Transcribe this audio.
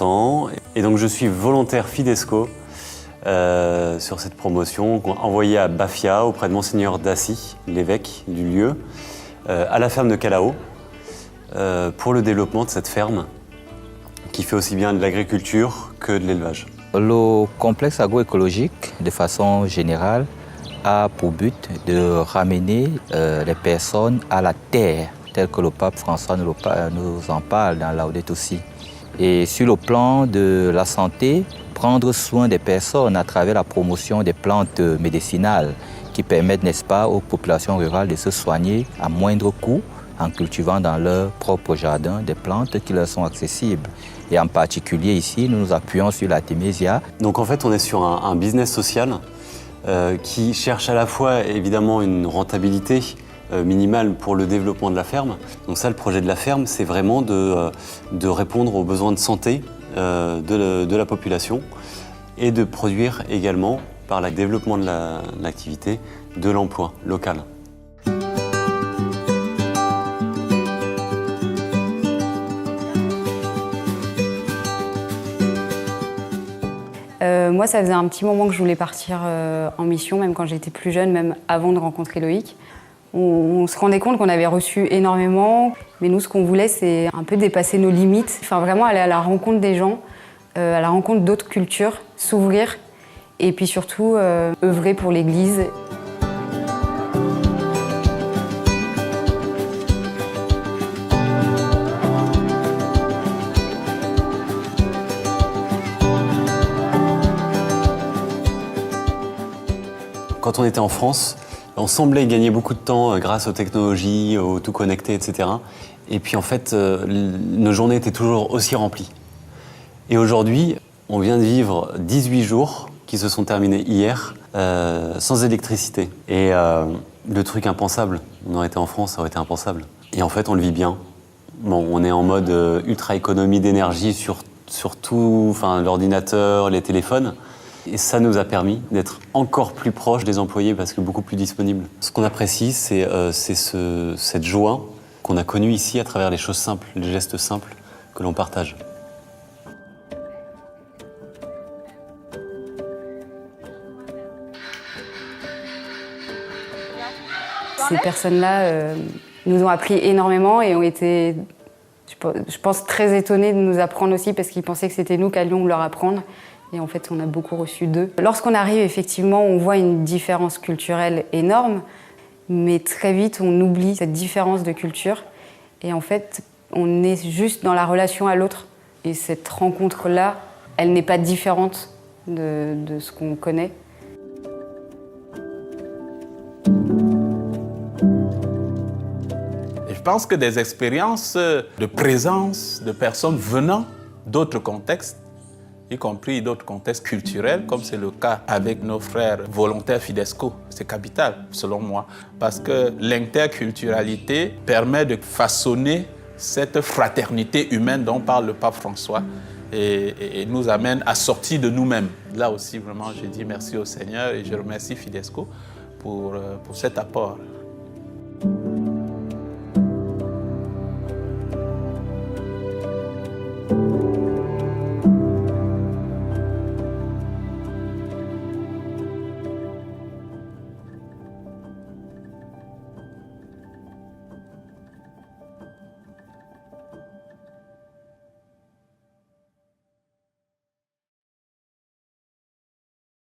ans et donc je suis volontaire Fidesco sur cette promotion envoyée à Bafia auprès de Monseigneur Dassy, l'évêque du lieu, à la ferme de Calao pour le développement de cette ferme qui fait aussi bien de l'agriculture que de l'élevage. Le complexe agroécologique, de façon générale, a pour but de ramener les personnes à la terre, tel que le pape François nous en parle dans Laudato Si. Et sur le plan de la santé, prendre soin des personnes à travers la promotion des plantes médicinales qui permettent, n'est-ce pas, aux populations rurales de se soigner à moindre coût en cultivant dans leur propre jardin des plantes qui leur sont accessibles. Et en particulier ici, nous nous appuyons sur l'artémisia. Donc en fait, on est sur un business social qui cherche à la fois évidemment une rentabilité minimale pour le développement de la ferme. Donc ça, le projet de la ferme, c'est vraiment de répondre aux besoins de santé de la population et de produire également, par le développement de l'activité, de l'emploi local. Moi, ça faisait un petit moment que je voulais partir en mission, même quand j'étais plus jeune, même avant de rencontrer Loïc. On se rendait compte qu'on avait reçu énormément, mais nous, ce qu'on voulait, c'est un peu dépasser nos limites, enfin vraiment aller à la rencontre des gens, à la rencontre d'autres cultures, s'ouvrir, et puis surtout œuvrer pour l'Église. Quand on était en France, on semblait gagner beaucoup de temps grâce aux technologies, au tout connecté, etc. Et puis en fait, nos journées étaient toujours aussi remplies. Et aujourd'hui, on vient de vivre 18 jours qui se sont terminés hier sans électricité. Et le truc impensable, on aurait été en France, ça aurait été impensable. Et en fait, on le vit bien. Bon, on est en mode ultra économie d'énergie sur tout, enfin, l'ordinateur, les téléphones. Et ça nous a permis d'être encore plus proches des employés parce que beaucoup plus disponibles. Ce qu'on apprécie, c'est cette joie qu'on a connue ici à travers les choses simples, les gestes simples que l'on partage. Ces personnes-là nous ont appris énormément et ont été, je pense, très étonnés de nous apprendre aussi parce qu'ils pensaient que c'était nous qui allions leur apprendre. Et en fait, on a beaucoup reçu d'eux. Lorsqu'on arrive, effectivement, on voit une différence culturelle énorme, mais très vite, on oublie cette différence de culture. Et en fait, on est juste dans la relation à l'autre. Et cette rencontre-là, elle n'est pas différente de ce qu'on connaît. Je pense que des expériences de présence de personnes venant d'autres contextes, y compris d'autres contextes culturels, comme c'est le cas avec nos frères volontaires Fidesco. C'est capital, selon moi, parce que l'interculturalité permet de façonner cette fraternité humaine dont parle le pape François et nous amène à sortir de nous-mêmes. Là aussi, vraiment, je dis merci au Seigneur et je remercie Fidesco pour cet apport.